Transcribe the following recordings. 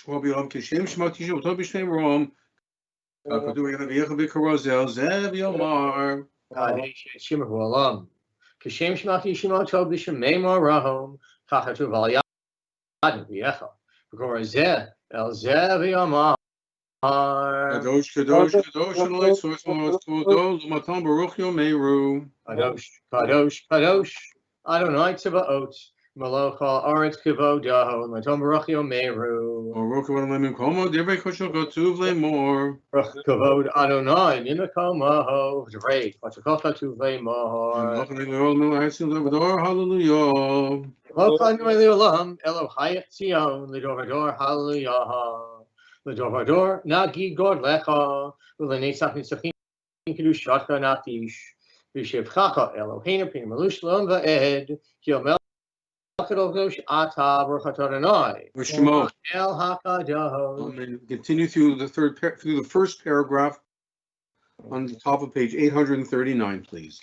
Shmuel B'Yom Kishem Shema Tisha V'Tov B'Shnei Rom Kakodu Yechav V'Karozel Zev Yomar Kadesh Shema Olam Kishem Shmati Shema Tov B'Shnei Rahom Kachatu V'Yad V'Yechav V'Karozel El Zev Yomar Kadosh Kadosh Kadosh Eloi Tzorech Moros Kvodo L'Matam Baruch Yomeru Kadosh Kadosh Kadosh Adonai Tzvaot Malach Haaretz Kvodaho L'Matam Baruch Yomeru Baruch Adonai Komo Divrei Kosher Katuv Le'mor Baruch Kavod Adonai Nimakomaho Drei Kachakol Katuv Le'mor Hallelujah. Lo Kanu Le'olam Elo Hayat Zion L'Dor Hallelujah L'Dor Nagi God Lecha L'Neisach Nisachim Kedushatka Natish V'Shevchacha Eloheinu Pin Malush Lom Va'ed Yomel Kadosh Ata Baruch Adonai Shemo. El Hakadosh. Amen. Continue through the through the first paragraph on the top of page 839, please.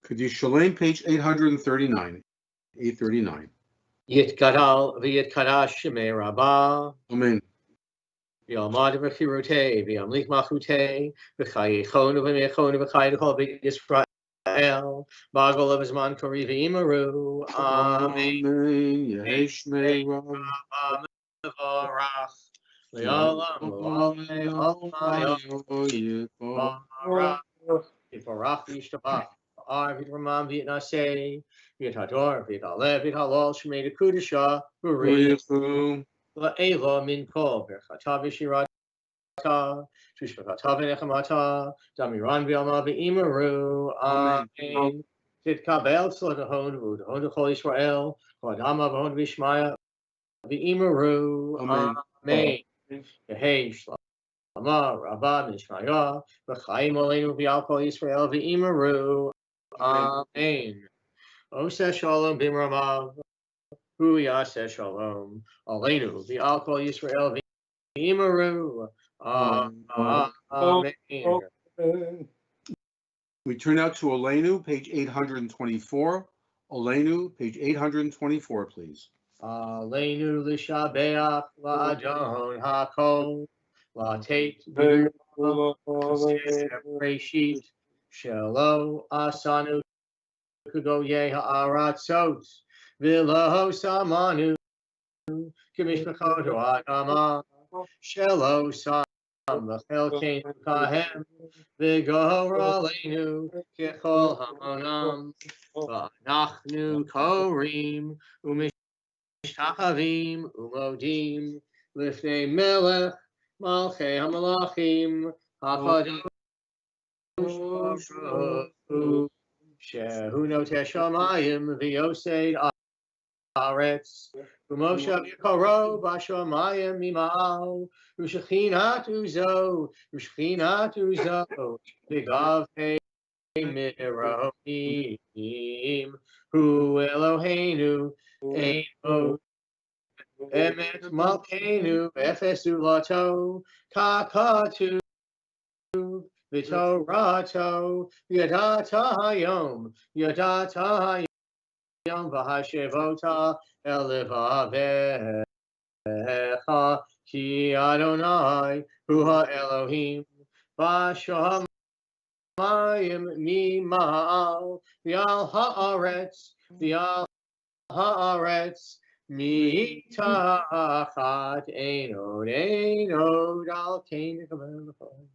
Kaddish Shalem, page 839. 839. Yitgadal v'yitkadash shemei Rabbah. Amen. V'yalmad v'chirutei v'yamlich machutei v'chayechonu v'mechonu v'chayechol v'Yisrael b'agol v'zman kori v'imaru. Amen. Yehei Shmei Rabbah. Mevorach v'yolam Yivarach v'yishtabach v'ar v'yitramam v'yitnasei v'yithador v'yithalev v'yithalol shemei dekudesha v'rich la'ela min kol v'chata v'shirata shishvachata v'nechamata damiran v'yalma v'imaru. Amen. Titkabel tzlakahon v'udahon d'chol Yisrael v'adama v'hon v'ishmaya v'imaru. Amen. Yehei Shlama Rabbah Mishmaya v'chaim aleinu v'al kol Yisrael v'imaru. Amen. Oseh shalom b'mramav hu yaseh shalom aleinu v'al kol Yisrael v'imaru. Amen. We turn now to Aleinu, page 824. Aleinu, page 824, please. Aleinu l'shabeach la'adon hakol la'tet b'reshit shelo asanu kugoye ha'aratzot v'lo samanu k'mishpachoto adama shelo sam v'chelkein kahem v'gor aleinu k'chol hamonam v'anachnu korim Mishtachavim umodim lifnei melech malchei hamalachim hakadosh baruch hu shehu noteh shamayim v'yosei Aretz, Umoshav Yekaro, Bashamayim Mimal, Ushachinat Uzo, Ushachinat Uzo, Bigav Miroim, Hu Eloheinu, Eino, Emet Malkeinu, Efesu Lato, Kakatu, Vitorato, Yadata Hayom, Yadata Hayom. Yom v'hashevota elevavecha ki Adonai hu ha'Elohim v'shamayim mima'al v'al ha'aretz mitachat einod al kein v'chol.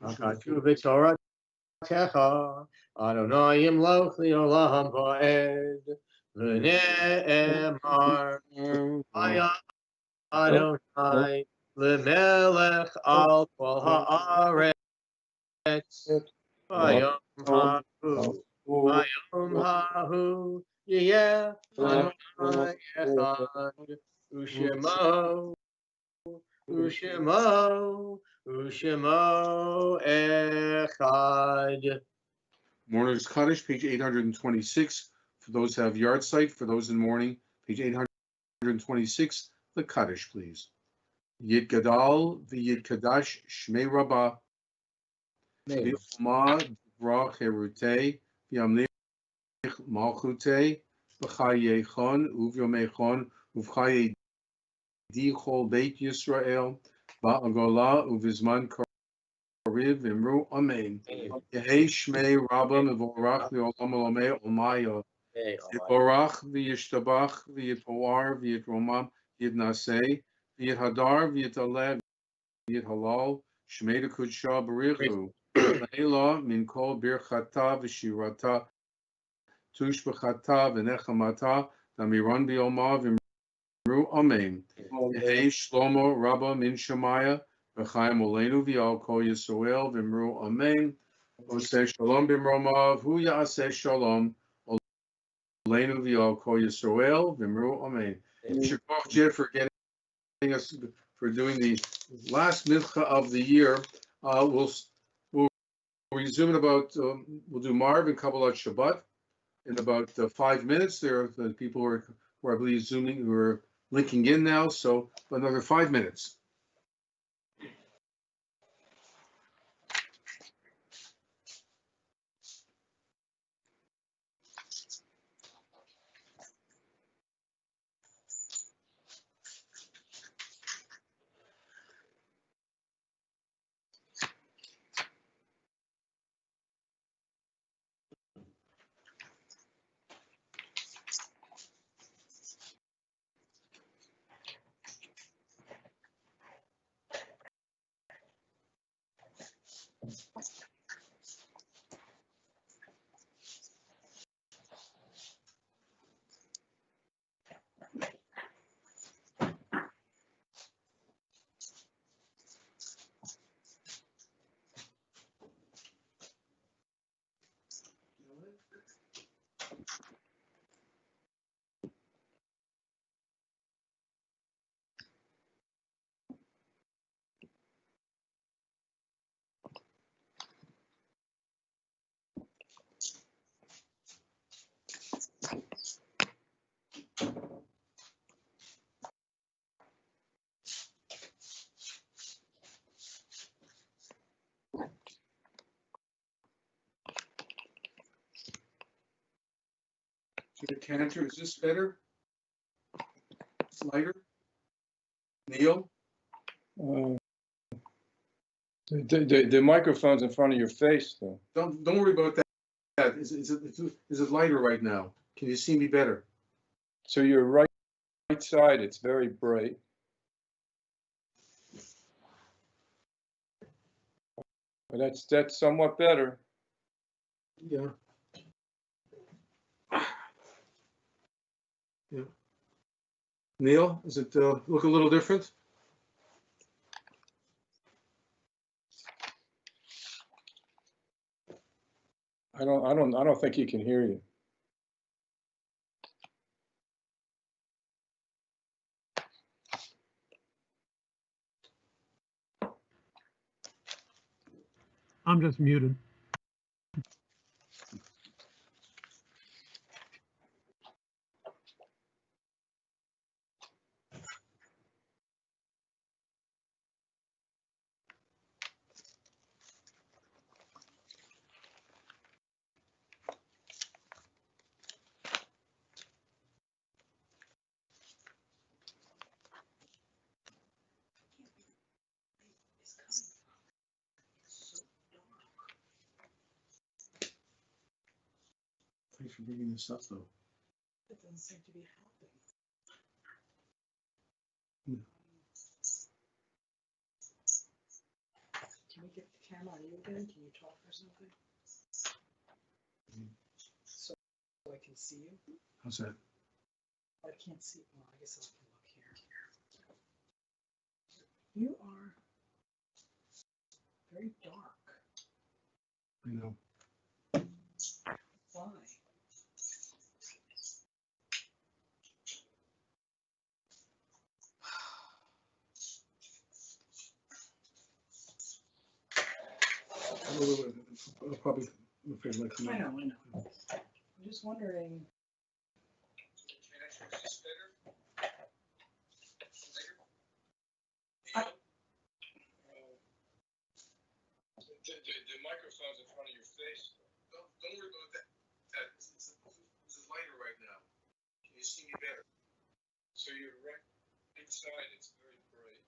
Akatu v'torah techa Adonai yimloch li'olam va'ed v'ne'emar Aya Adonai l'melech al kol ha'aretz v'yom ha'hu yeh Adonai echad u'shemo echad. Mourner's Kaddish, page 826. For those who have yard site, for those in mourning, page 826. The Kaddish, please. Yid Gadal v'Yid Kadash Shmei Rabbah v'Yoma Dvra Cherutei v'Yamlich Malchutei v'Chayechon uVyomechon uVchayei Dichol Beit Yisrael v'Agola uVizman Kariv Imru Amen. Yehei Shmei Rabbah Mevorach v'Olam Olamei Olmaya Yiborach v'Yishtabach v'Yitpoar v'Yitromam v'Yitnasei v'Yithadar v'Yitaleh v'Yithalal Shmei Kudsha Barichu Leila Min Kol Birchata v'Shirata Tush B'chata v'Nechamata Damiron B'Yoma v'Imru Amen. Yehei Shlomo Rabbah Min Shemaya v'Chaim Olenu v'Al Kol Yisrael v'Imru Amen. Oseh Shalom b'Mromav Hu Ya'aseh Shalom Olenu v'Al Kol Yisrael v'Imru Amen. Shekach Jed for getting us for doing the last mincha of the year. We'll resume in about we'll do Marv and Kabbalat Shabbat in about 5 minutes. There are the people who are I believe zooming who are linking in now. So another 5 minutes. To the canter, is this better? It's lighter? Neil? The microphone's in front of your face, though. Don't worry about that. Is it lighter right now? Can you see me better? So your right side, it's very bright. Well, that's somewhat better. Yeah. Yeah. Neil, does it look a little different? I don't think he can hear you. I'm just muted. Thanks for bringing this up, though. It doesn't seem to be helping. Can we get the camera on you again? Can you talk or something? So I can see you? How's that? I can't see, well, I guess I can look here. You are very dark. I know. Why? I'll probably, I'm afraid like. I know. I'm just wondering. The microphone's in front of your face. Don't worry about that. This is lighter right now. Can you see me better? So you're right inside. It's very bright.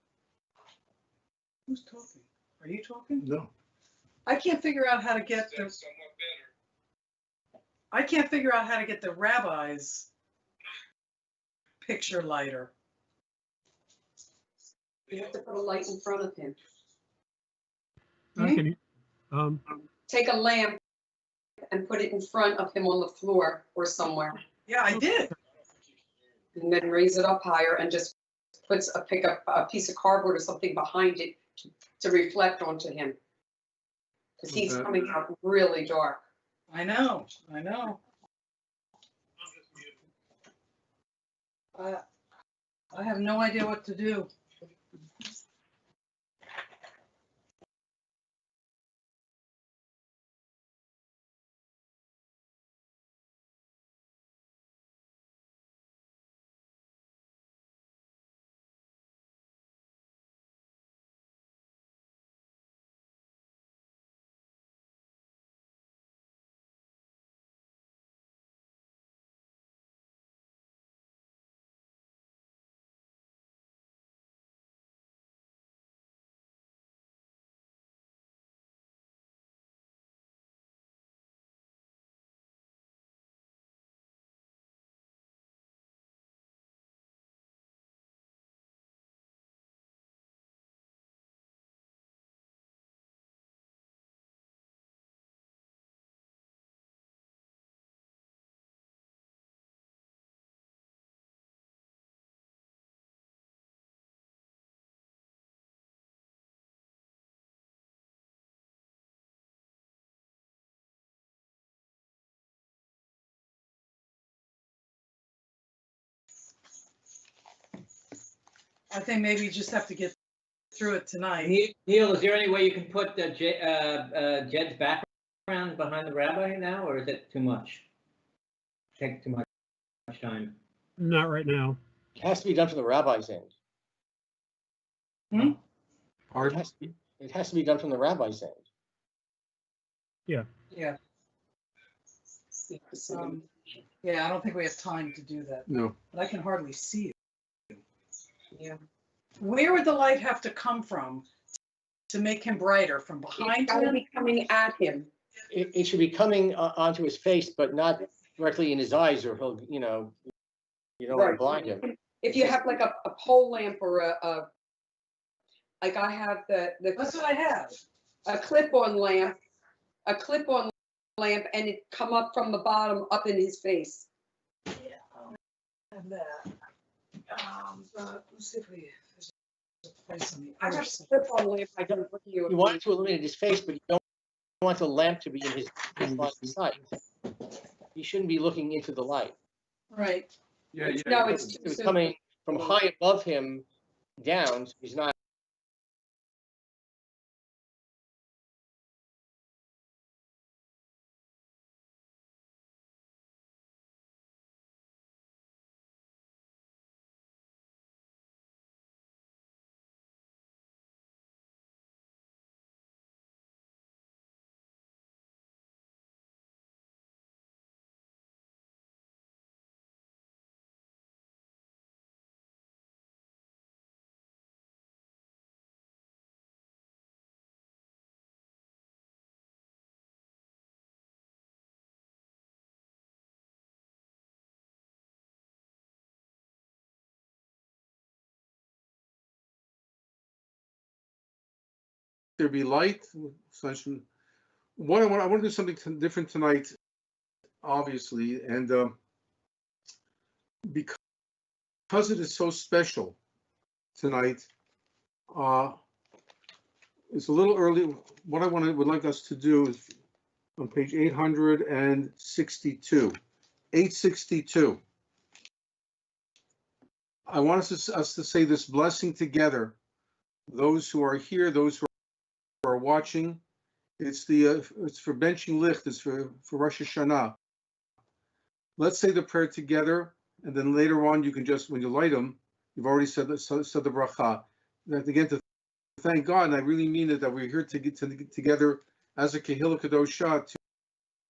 Who's talking? Are you talking? No. I can't figure out how to get the. That's somewhat better. I can't figure out how to get the rabbi's picture lighter. You have to put a light in front of him. I can, Take a lamp and put it in front of him on the floor or somewhere, Yeah, I did. and then raise it up higher and just pick up a piece of cardboard or something behind it to reflect onto him. Because he's Okay. coming out really dark. I know. I have no idea what to do. I think maybe you just have to get through it tonight. Neil, is there any way you can put Jed's background behind the rabbi now, or is it too much? Take too much time. not right now. It has to be done from the rabbi's end. Pardon? It has to be done from the rabbi's end. Yeah. Yeah, Yeah, I don't think we have time to do that, No. but I can hardly see it. yeah. Where would the light have to come from to make him brighter? From It's behind gotta him? be coming at him. It should be coming onto his face, but not directly in his eyes, or he'll, you don't want to blind him. If you have like a pole lamp or like I have the That's what I have. a clip-on lamp, and it come up from the bottom up in his face. Yeah, I'll have that. Let's see if there's a place on the I other have a side. clip-on lamp. I don't know you. You want to illuminate his face, but you don't want the lamp to be in his line of sight. He shouldn't be looking into the light. Right. Yeah, yeah. No, it's too It's soon. coming from high above him down, so he's not. There be light, sunshine. I want to do something different tonight, obviously, and because it is so special tonight, it's a little early. What I would like us to do is on page 862. 862. I want us to say this blessing together. Those who are here, those who are watching. It's for benching licht. It's for Rosh Hashanah. Let's say the prayer together, and then later on you can just, when you light them, you've already said the bracha. And again, to thank God, and I really mean it, that we're here to get together as a Kehillah Kadosha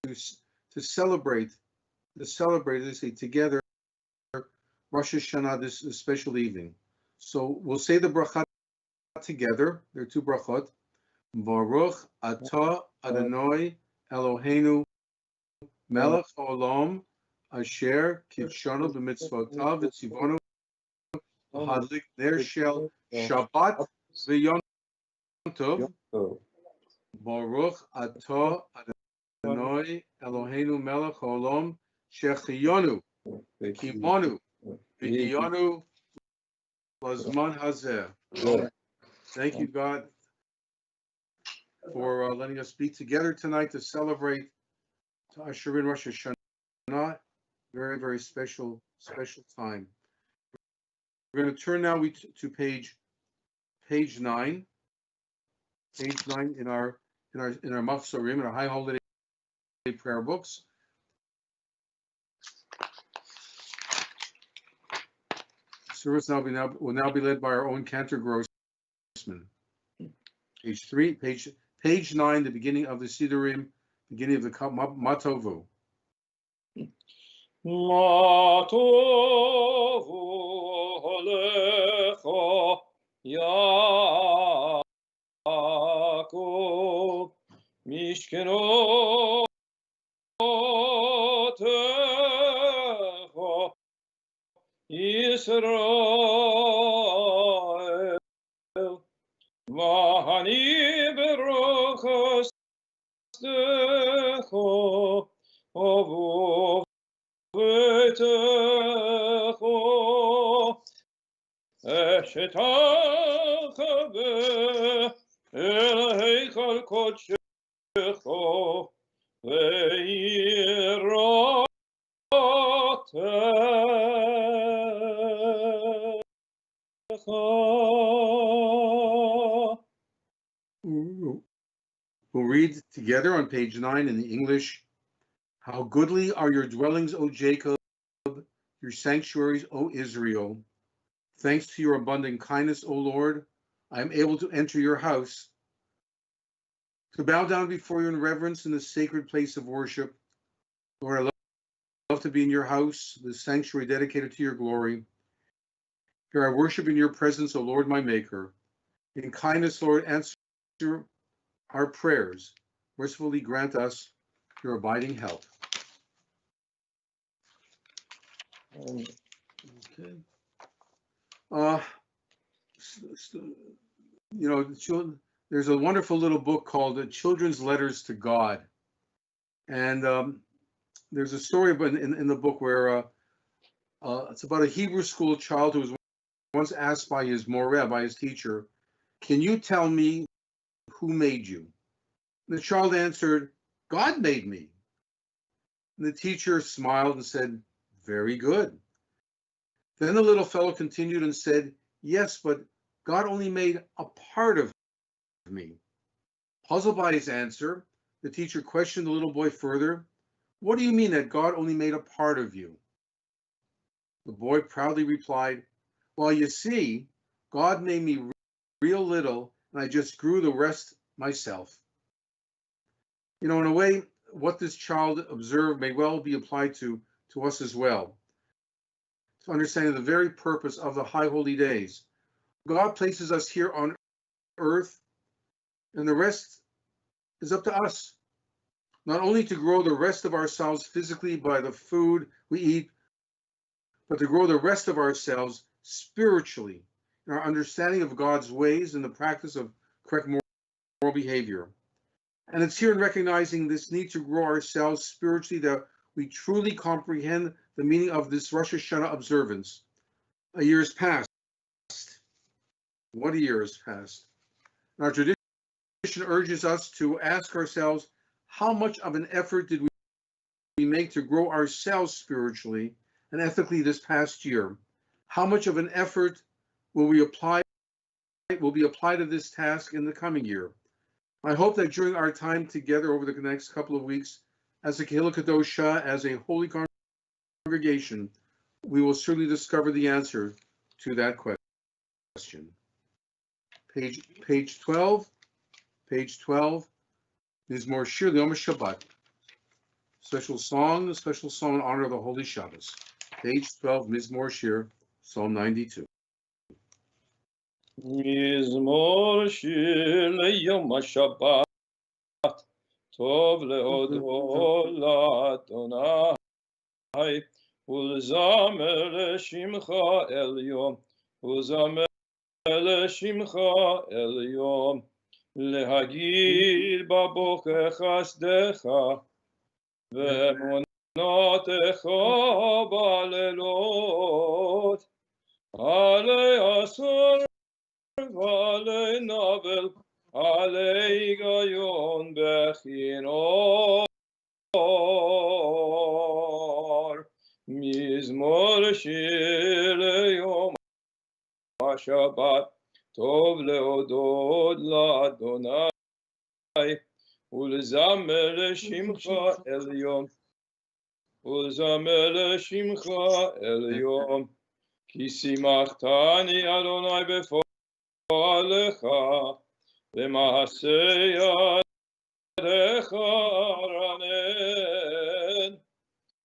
to celebrate, as they say, together Rosh Hashanah, this special evening. So we'll say the bracha together. There are two brachot. Baruch atah Adonai Eloheinu melech haolam asher kitshanu b'mitzvotav v'tzivonu hadlik ner shel Shabbat v'yom tov. Baruch atah Adonai Eloheinu melech haolam shechiyonu kimonu v'yonu lazman hazeh. Thank you, God, for letting us be together tonight to celebrate, to usher in Rosh Hashanah. Very, very special time. We're going to turn now to page 9. Page 9 in our Machzorim, in our High Holiday prayer books. Service will now be led by our own Cantor Grossman. Page 3, page 9, the beginning of the Sidurim, beginning of the Matovu. Matovu Alecha Yaakov Mishkenotecha Yisrael Vahani Berochastecha Avu V'techa Eshetach El Heichal Kodshecha Ve'iratecha. We'll read together on page 9 in the English. How goodly are your dwellings, O Jacob, your sanctuaries, O Israel. Thanks to your abundant kindness, O Lord, I am able to enter your house, to bow down before you in reverence in the sacred place of worship. Lord, I love to be in your house, the sanctuary dedicated to your glory. Here I worship in your presence, O Lord, my Maker. In kindness, Lord, answer our prayers. Mercifully grant us your abiding help. Okay. The there's a wonderful little book called Children's Letters to God. And there's a story in the book where it's about a Hebrew school child who was once asked by his moreh, by his teacher, "Can you tell me who made you?" And the child answered, "God made me." And the teacher smiled and said, "Very good." Then the little fellow continued and said, "Yes, but God only made a part of me." Puzzled by his answer, the teacher questioned the little boy further. "What do you mean that God only made a part of you?" The boy proudly replied, "Well, you see, God made me real little, and I just grew the rest myself." In a way, what this child observed may well be applied to us as well. To understanding the very purpose of the high holy days. God places us here on earth, and the rest is up to us. Not only to grow the rest of ourselves physically by the food we eat, but to grow the rest of ourselves spiritually in our understanding of God's ways and the practice of correct moral behavior. And it's here in recognizing this need to grow ourselves spiritually that we truly comprehend the meaning of this Rosh Hashanah observance. A year has passed. What a year has passed. And our tradition urges us to ask ourselves, how much of an effort did we make to grow ourselves spiritually and ethically this past year? How much of an effort will be applied to this task in the coming year? I hope that during our time together over the next couple of weeks, as a Kehillah Kadosha, as a holy congregation, we will certainly discover the answer to that question. Page 12, Mizmor Shir L'Yom Shabbat. Special song in honor of the Holy Shabbos. Page 12, Mizmor Shir, Psalm 92. מזמור שיר ליום השבת, טוב להודות לאדוני, ולזמר לשמך עליון, ולזמר לשמך עליון, להגיד בבוקר חסדך, ואמונתך בלילות, עלי עשור ועלי נבל, עלי היגיון בכינור. מזמור שיר ליום השבת, טוב להודות לאדוני, ולזמר לשמך עליון, ולזמר לשמך עליון. כי שימחתני אדוני בפועלך, במעשה ידיך רנן.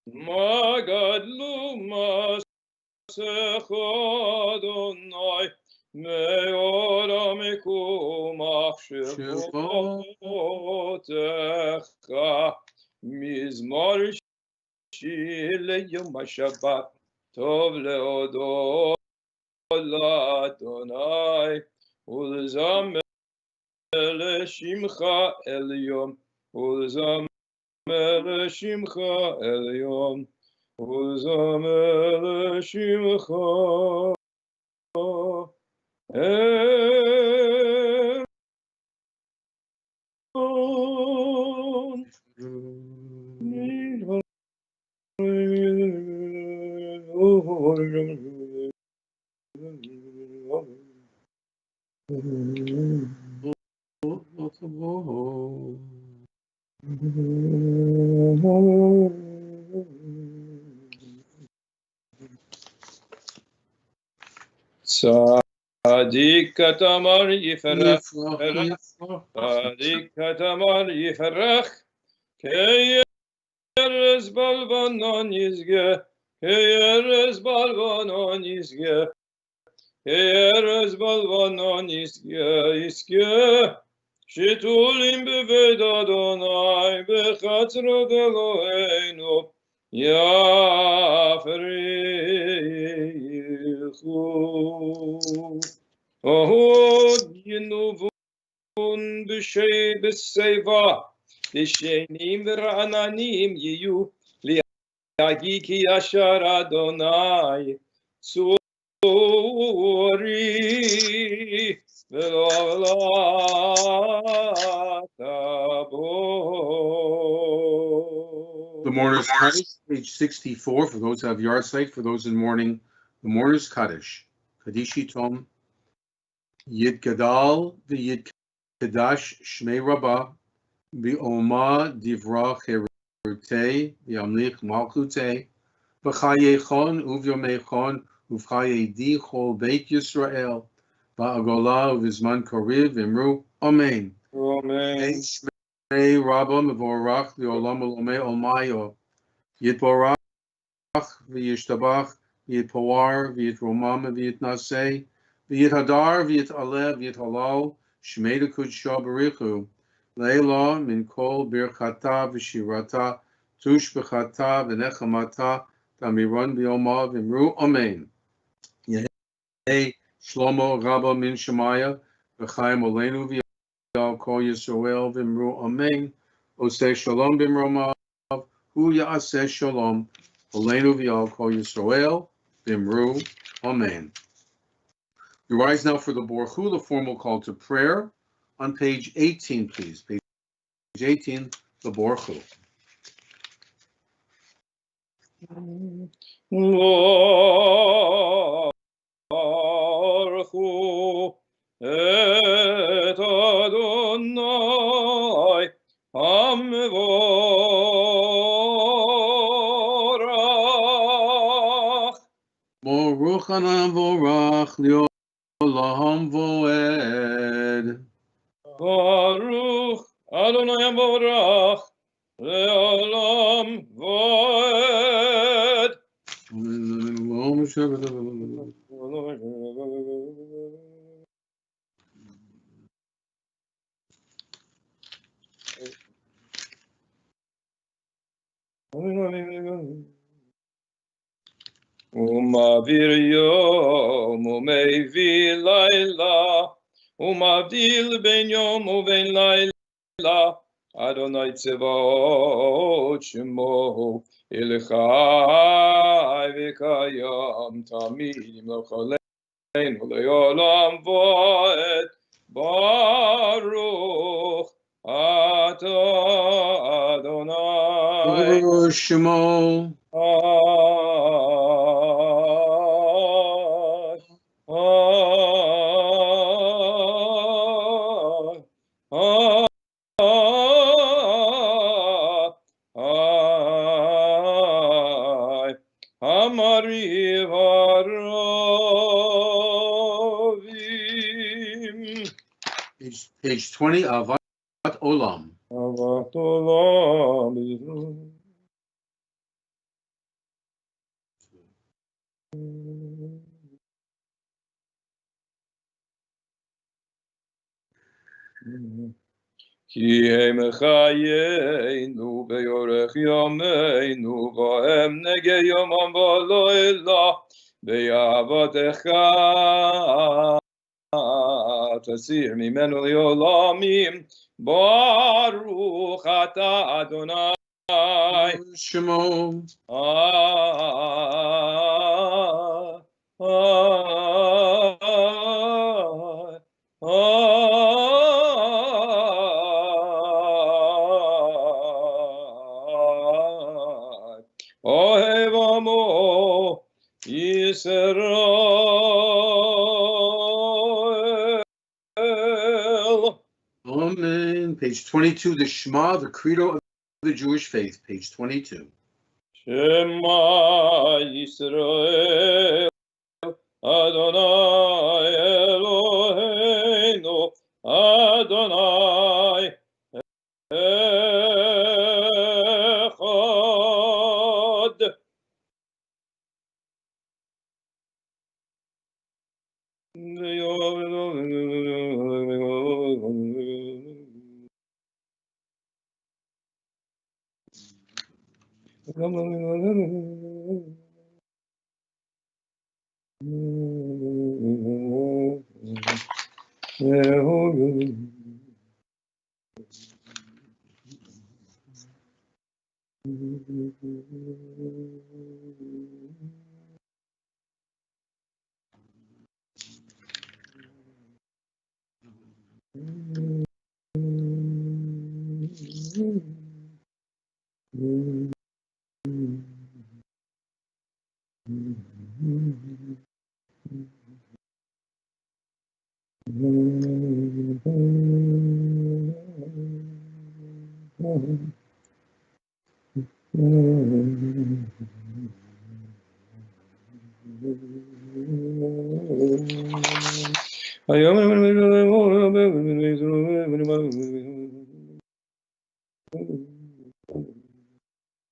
מה גדלו מעשיך אדוני, מאוד עמקו מחשבותיך. מזמור שיר ליום השבת, טוב להודות לאדוני, ולזמר לשמך עליון, ולזמר לשמך עליון, ולזמר לשמך צדיק כתמר יפרח, צדיק כתמר יפרח, כירס בלבנון ישגה, כירס בלבנון ישגה, כירס בלבנון ישגה, שתולים בבית אדוני, בחצרות אלוהינו, יפריחו. עוד ינובו בשי בשיבה, דשנים ורעננים יהיו, להגיד כי ישר אדוני צורי ולא The Mourner's Kaddish, page 64, for those who have yard site, for those in mourning, the Mourner's Kaddish. Kadishi Tom, Yid Gadal, V'Yid Kadash, Shmei Rabbah, V'Oma Divra Cherutei, V'Yamlich Malchutei, V'Chayechon, Uvyomechon, Uv'Chayedi Chol Beit Yisrael, V'Agola, V'Zman Koriv, V'Imru, Amen. Amen. Shmei Rabbah, Mevorach, V'Olam Olomei Olmayo, Yitborach, V'Yishtabach, V'Yitpawar, V'Yitromam, V'Yitnaseh, V'Yithadar, V'Yitaleh, V'Yithalal, Shmei Kudsha Barichu, Leila, Min Kol Birchata, V'Shirata, Tush B'chata, V'Nechamata, Tamiron B'Yoma, V'Imru, Amen. Yehei Shlomo Rabba Min Shemaya, V'Chaim Olenu V'Yal Kol Yisrael, V'Imru, Amen. Oseh Shalom B'Imromav, Hu Ya'aseh Shalom, Olenu V'Yal Kol Yisrael, V'Imru, Amen. We rise now for the Borchu, the formal call to prayer, on page 18, please. Page 18, the Borchu. Baruchu et Adonai HaMevorach. Baruch Adonai Vorach Leolam Voed. Baruch Adonai HaMevorach Leolam Voed. ומעביר יום ומביא לילה ומבדיל בין יום ובין לילה אדוני צבאות שמו אל חי וקיים תמיד ימלוך עלינו לעולם ועד ברוך אתה אדוני Shemo. Page 20, Avat Olam. Avat Olam. כי הם חיינו ביורך ימינו בהם נגה יומם ולילה באהבתך תסיר ממנו לעולמים ברוך אתה אדוני Shemo. אוהב עמו ישראל. Amen. Page 22, the Shema, the Credo of the Jewish faith. Page 22. Shema Yisrael, Adonai Eloheinu, Adonai Echad.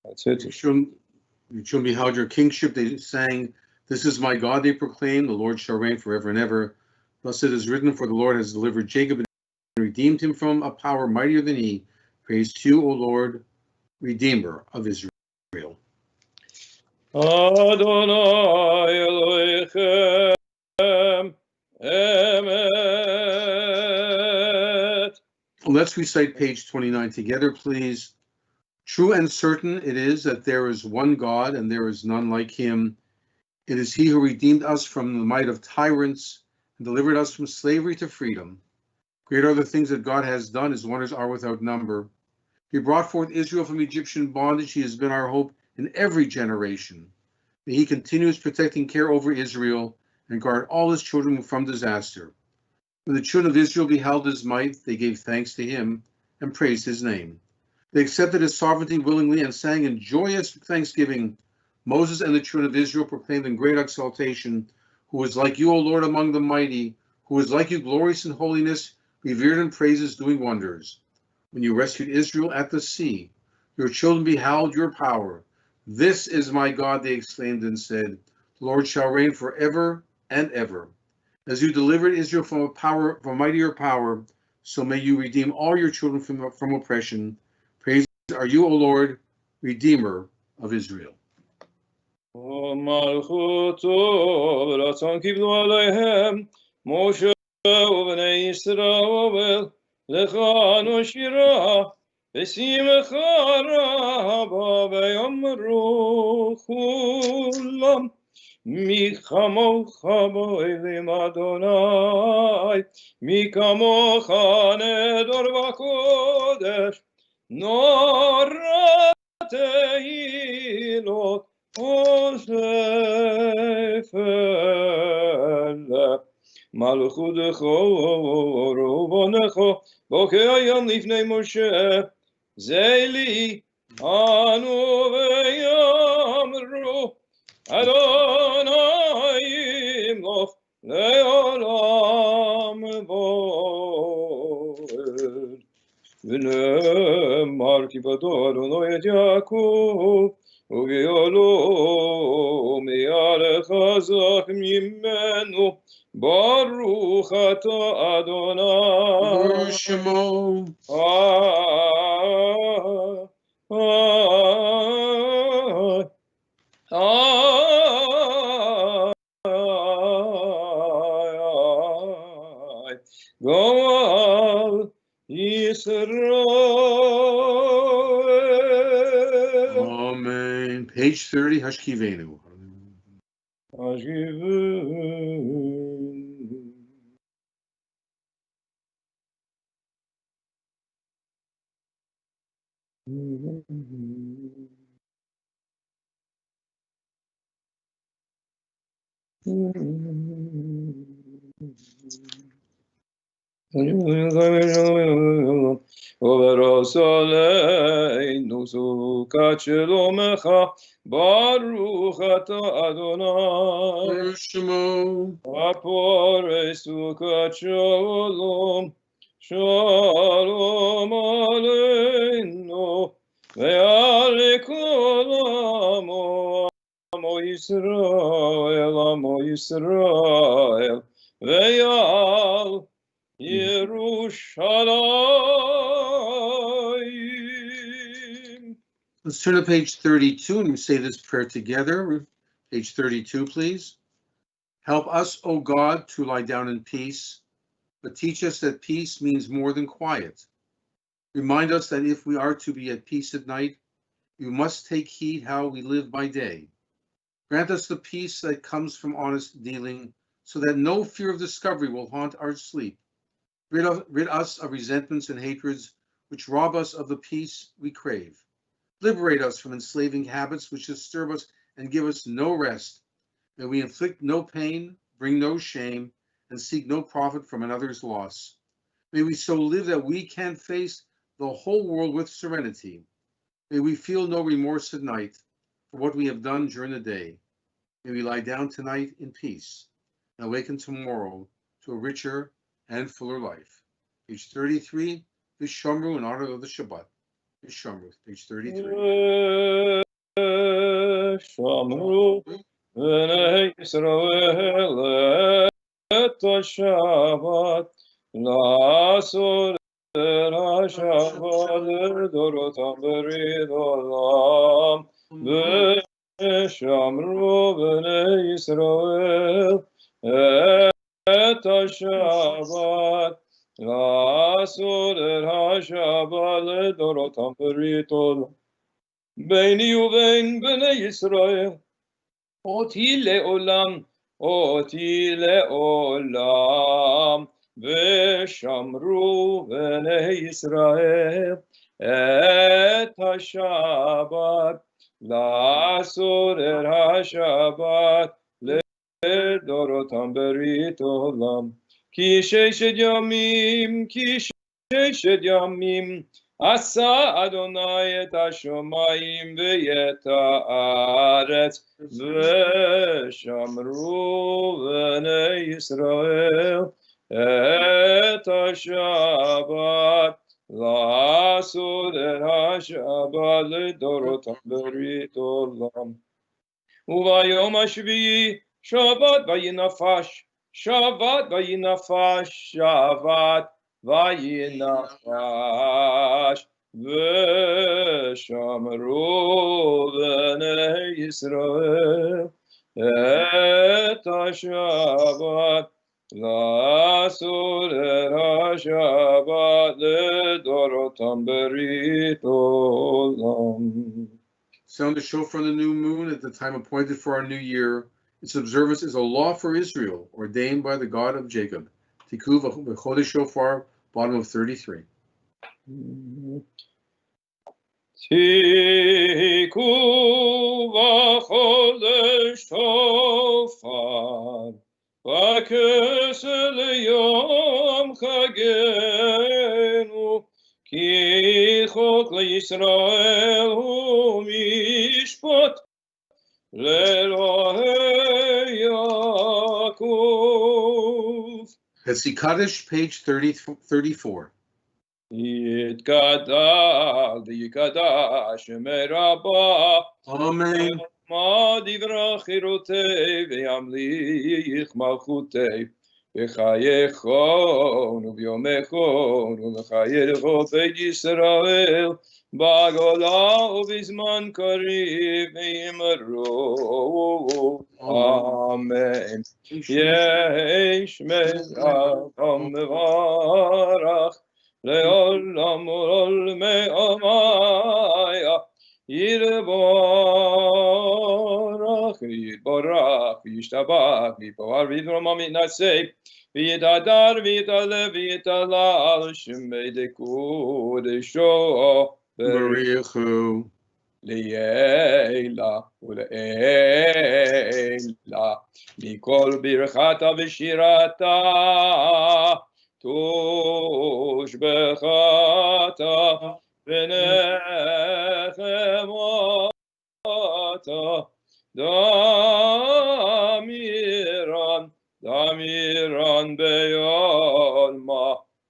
That's it. You shall behold your kingship. They sang, "This is my God," they proclaimed. The Lord shall reign forever and ever. Thus it is written, for the Lord has delivered Jacob and redeemed him from a power mightier than he. Praise to you, O Lord, Redeemer of Israel. Adonai Elohechem Emet. Let's recite page 29 together, please. True and certain it is that there is one God, and there is none like him. It is he who redeemed us from the might of tyrants and delivered us from slavery to freedom. Great are the things that God has done. His wonders are without number. He brought forth Israel from Egyptian bondage. He has been our hope in every generation. May he continue his protecting care over Israel and guard all his children from disaster. When the children of Israel beheld his might, they gave thanks to him and praised his name. They accepted his sovereignty willingly and sang in joyous thanksgiving. Moses and the children of Israel proclaimed in great exultation, "Who is like you, O Lord, among the mighty? Who is like you, glorious in holiness, revered in praises, doing wonders? When you rescued Israel at the sea, your children beheld your power. This is my God," they exclaimed and said. "The Lord shall reign forever and ever. As you delivered Israel from mightier power, so may you redeem all your children from oppression. Praise are you, O Lord, Redeemer of Israel." ומלכותו ורצון קיבלו עליהם משה ובני ישראל לכנו שירה ושמחה רבה ויאמרו כולם מי כמוך באלים אדוני מי כמוך נדור בקודש נורא תהילות מלכותך ורבונך בוקר לפני משה זה לי אנו ויאמרו אדוני ימלוך לעולם ועד ונאמר כי בדור אדוני את יעקב וגאלו מיד חזק ממנו ברוך אתה אדוני Shemo. גואל ישראל. Amen. Page 30, Hashkivenu. וברסלנו סוכת שלומך ברוך אתה אדוני Shemo. הפורש סוכת שלום שלום עלינו ועל כל עמו ישראל ועל Yerushalayim. Let's turn to page 32 and we say this prayer together. Page 32, please. Help us, O God, to lie down in peace, but teach us that peace means more than quiet. Remind us that if we are to be at peace at night, We must take heed how we live by day. Grant us the peace that comes from honest dealing, so that no fear of discovery will haunt our sleep. Rid us of resentments and hatreds which rob us of the peace we crave. Liberate us from enslaving habits which disturb us and give us no rest. May we inflict no pain, bring no shame, and seek no profit from another's loss. May we so live that we can face the whole world with serenity. May we feel no remorse at night for what we have done during the day. May we lie down tonight in peace and awaken tomorrow to a richer and fuller life. Page 33, Vishamru in honor of the Shabbat. Vishamru, page 33. Shamru v'nei Yisrael et Shabbat la'asor HaShabbat לדורותם בריד עולם ושמרו בני ישראל את השבת לעשות את השבת לדורותם בריד עולם ביני ובין בני ישראל אותי לעולם ושמרו בני ישראל את השבת לעשות את השבת לדורותם ברית עולם כי ששת ימים עשה אדוני את השמיים ואת הארץ ושמרו בני ישראל את השבת לעשות את השבת לדורותם ברית עולם וביום השביעי שבת וינפש ושמרו בני ישראל את השבת לעשות את השבת לדורותם ברית עולם. Sound the shofar on the new moon at the time appointed for our new year. Its observance is a law for Israel, ordained by the God of Jacob. Tikvah v'chodesh shofar, bottom of 33. Tikvah v'chodesh shofar v'kesel yom chagenu ki chok leYisrael hu mishpat leElohei Yaakov. Hetzikadosh, page 34. יתגדל ויקדש מרבה Amen. מה דברה חירותי וימליך מלכותי בחייכון וביומכון ובחייכו בית ישראל בגולה ובזמן קריב ויאמרו אמן. יש מלאכם מברך לעולם ולעולמי עמיה יתברך וישתבח ויתפאר ויתרומם ויתנשא ויתהדר ויתעלה ויתהלל שמי דקודשו Barichu. לעילה ולעילה מכל ברכתה ושירתה תושבחתה ונחמתה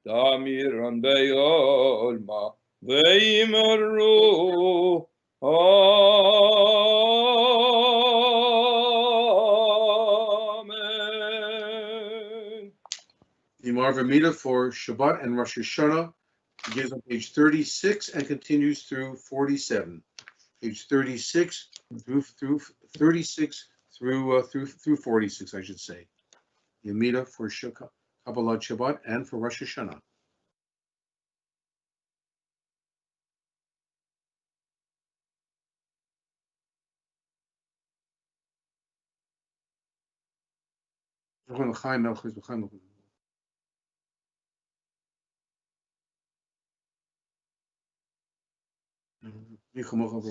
דמירן ביולמה ויאמרו Amen. The Marvamita for Shabbat and Rosh Hashanah begins on page 36 and continues through 47. Page 36 through 36 through 46, I should say. The Amida for Kabbalah Shabbat and for Rosh Hashanah. Chaim Melchus, Chaim Melchus. Ich komme auch auf.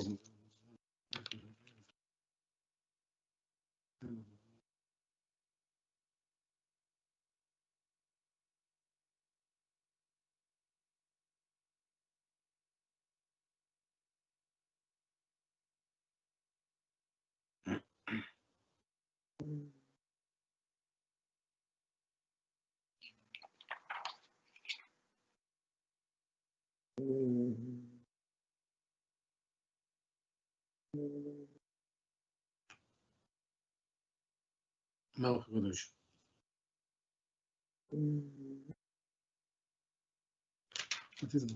Melchus. What is it?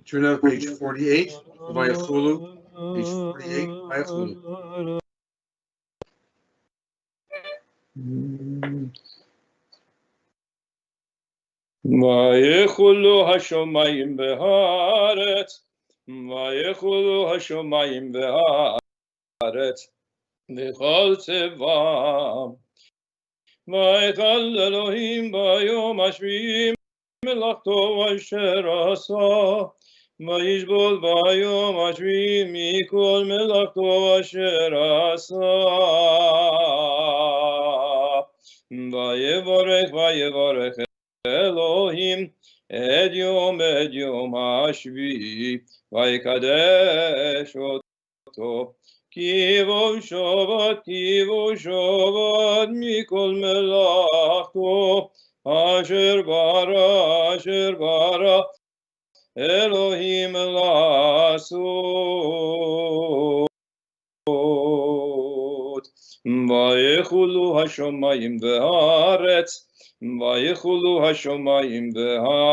Turn out page 48, Vayachulu, page 48, Vayachulu. ויכולו השמיים והארץ, ויכולו השמיים והארץ, וכל צבאם. ויכל אלוהים ביום השביעי מלאכתו אשר עשה, וישבות ביום השביעי מכל מלאכתו אשר עשה. ויברך אלוהים את יום השביעי, ויקדש אותו. כי בו שבת מכל מלאכתו, אשר ברא אלוהים לעשות. ויחולו השמיים והארץ, ויחולו השמיים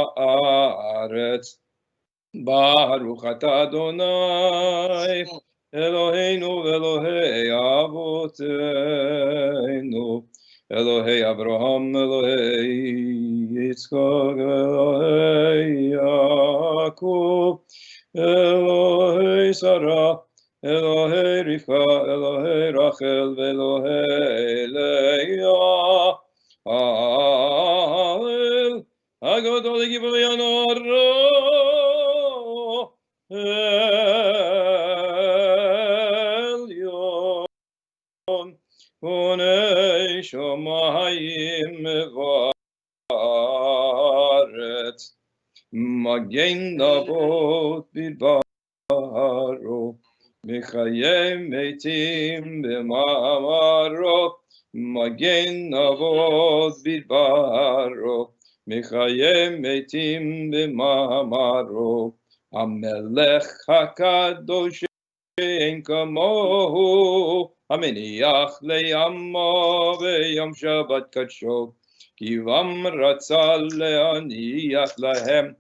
והארץ. ברוך אתה אדוני אלוהינו ואלוהי אבותינו, אלוהי אברהם, אלוהי יצחק, אלוהי יעקב, אלוהי שרה, אלוהי רבקה, אלוהי רחל ואלוהי לאה. הלל הגדול גיבורי הנורא עליון, בוני שמיים וארץ, מגן אבות בדברו, מחיי מתים במאמרו, מגן אבות בדברו, מחיי מתים במאמרו. המלך הקדוש אין כמוהו, המניח לעמו ביום שבת קדשו, כי בם רצה להניח להם,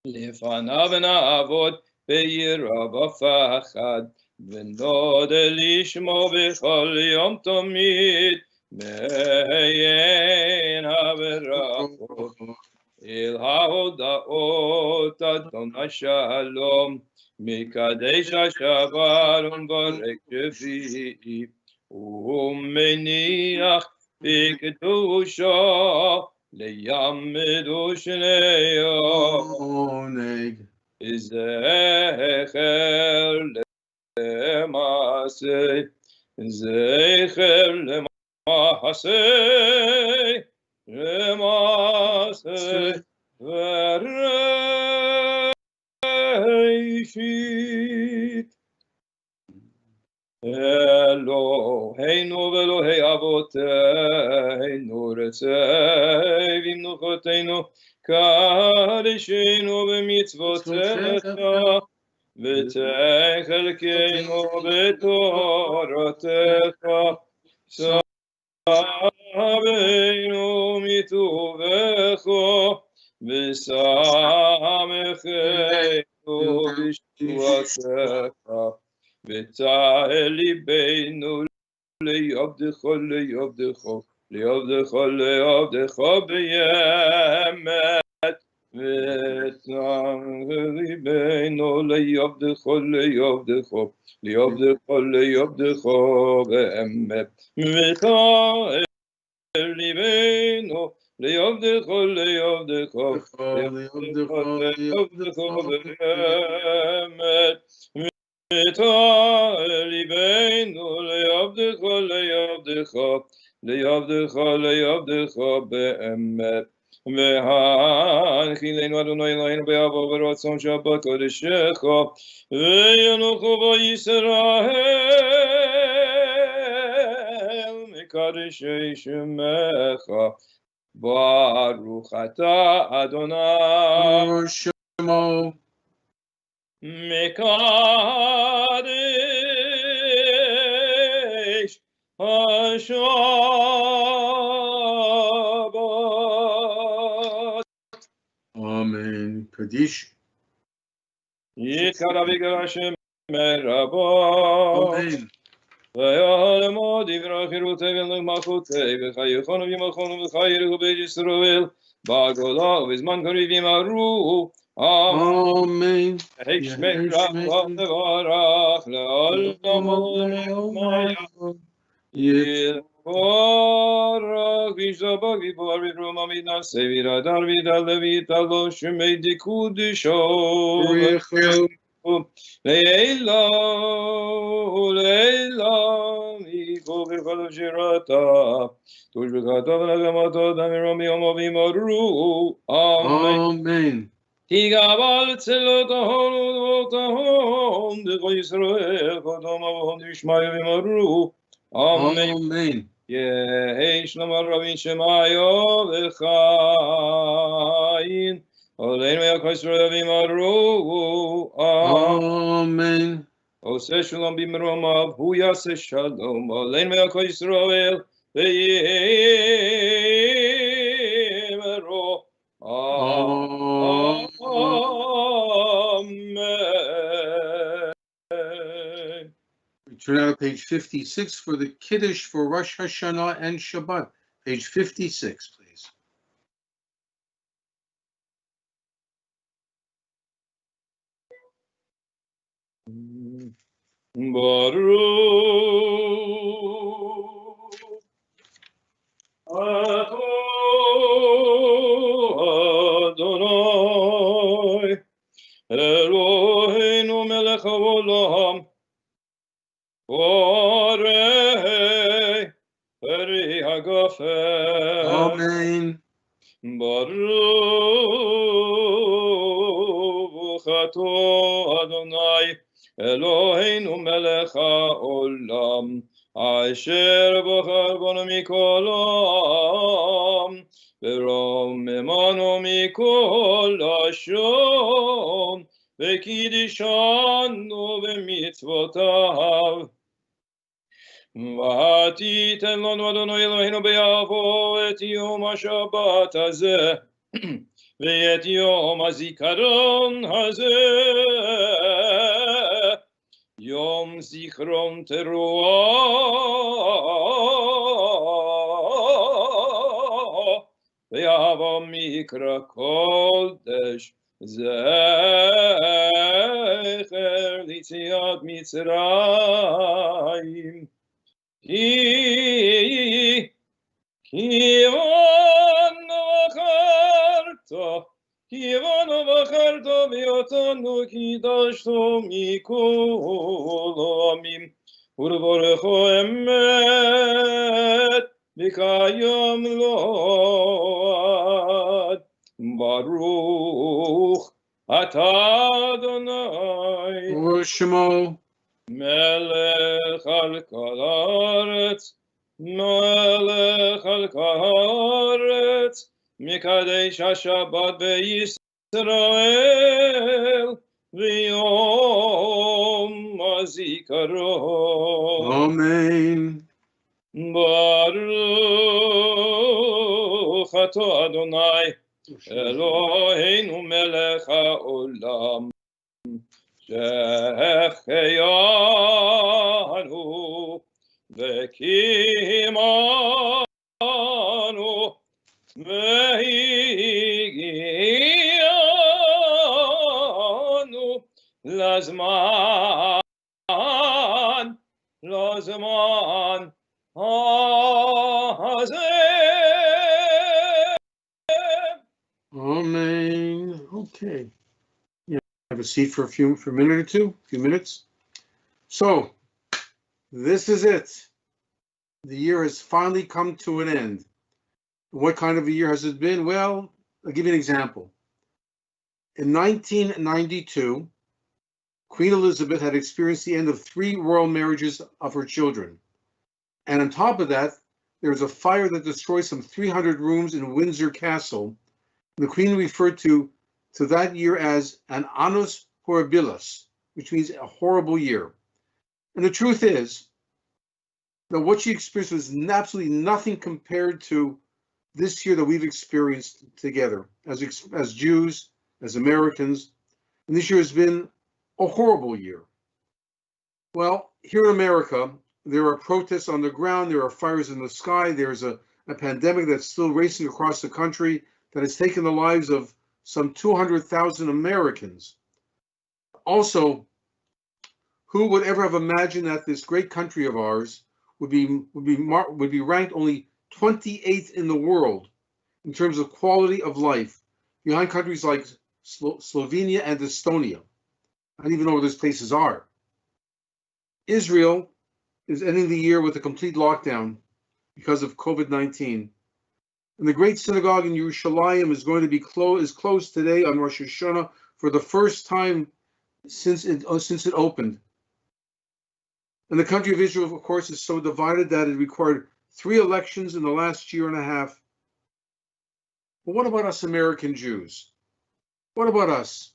לפניו נעבוד ביראה ופחד, ונודה לשמו בכל יום תמיד, מעין הברכות. אל ההודעות אדון השלום, מקדש השבת ומברך שביעי, ומניח בקדושו לימדו שני עונג. זכר למעשה, זכר למעשה, למעשה וראשית. אלוהינו ואלוהי אבותינו, רצה במנוחותינו, קדשנו במצוותיך, ותחלקנו בתורתך, סבנו מטובך, ושמחנו בשבועתך, ותעל ליבנו ליעבדך ליעבדך, ליעבדך ליעבדך באמת, ותעל ליבנו ליעבדך ליעבדך, ליעבדך ליעבדך באמת, ותעל ליבנו ליעבדך ליעבדך, ליעבדך באמת, ותעל ליבנו ליעבדך ליעבדך, ליעבדך ליעבדך באמת, והנחילנו אדוני אלוהינו באהבה וברצון שבת קודשך, וינוחו בו ישראל מקדשי שמך. ברוך אתה אדוני שמו מקדש השבת. אמן. קדיש. יקרא ויגרע שם מרבו, אמן. ויעלמו דברי חירותי ולמלכותי, וחייכון וימלכון וחייך בית ישראל, בגולה ובזמן קריב ימהרו. אמן. ישמק רב לברך לעולם יברך וישתבח ויברך ויברום ויתנשא וירדר וידלה ויתעלה שמי דקודשו לעילא ולעילא מכל בכל שירתה תושבחתה ונגמתה דמירם ביומו וימהרו. אמן. תגבל צלותיהם ודבותיהם דכל ישראל קדם אבוהם דשמיא וימהרו. אמן. אמן. יהי שלום רבין שמעיה וחיים עלינו יקר ישראל וימהרו. אמן. עושה שלום במרומיו, הוא יעשה שלום עלינו ועל כל ישראל, ויאמרו Amen. We turn out to page 56 for the Kiddush for Rosh Hashanah and Shabbat. Page 56, please. Baruch Adonai Eloheinu melech haolam borei peri hagafen. Amen. Baruch atah Adonai Eloheinu melech haolam asher bochar banu mikol ha'am ורוממנו מכל לשון וקידשנו במצוותיו. ותיתן לנו אדוני אלוהינו ביבוא את יום השבת הזה ואת יום הזיכרון הזה, יום זיכרון תרועה, ויבוא מקרא קודש זכר ליציאת מצרים. כיוונו בחרת ואותנו קידשנו מכל העמים ולברכו אמת וקיים לעד. ברוך אתה אדוני Shemo. מלך על כל הארץ, מלך על כל הארץ, מקדש השבת בישראל ויום הזיכרון. Amen. ברוך אתה אדוני אלוהינו מלך העולם שהחיינו וקיימנו והגיענו לזמן הזה. Amen. Okay. Yeah, have a seat for a minute or two, a few minutes. So, this is it. The year has finally come to an end. What kind of a year has it been? Well, I'll give you an example. In 1992, Queen Elizabeth had experienced the end of 3 royal marriages of her children. And on top of that, there was a fire that destroyed some 300 rooms in Windsor Castle. The Queen referred to that year as an annus horribilis, which means a horrible year. And the truth is that what she experienced was absolutely nothing compared to this year that we've experienced together as Jews, as Americans. And this year has been a horrible year. Well, here in America, there are protests on the ground, there are fires in the sky, there's a pandemic that's still racing across the country that has taken the lives of some 200,000 Americans. Also, who would ever have imagined that this great country of ours would be ranked only 28th in the world in terms of quality of life, behind countries like Slovenia and Estonia? I don't even know where those places are. Israel is ending the year with a complete lockdown because of COVID-19. And the great synagogue in Yerushalayim is going to be closed today on Rosh Hashanah for the first time since it opened. And the country of Israel, of course, is so divided that it required 3 elections in the last year and a half. But what about us American Jews? What about us?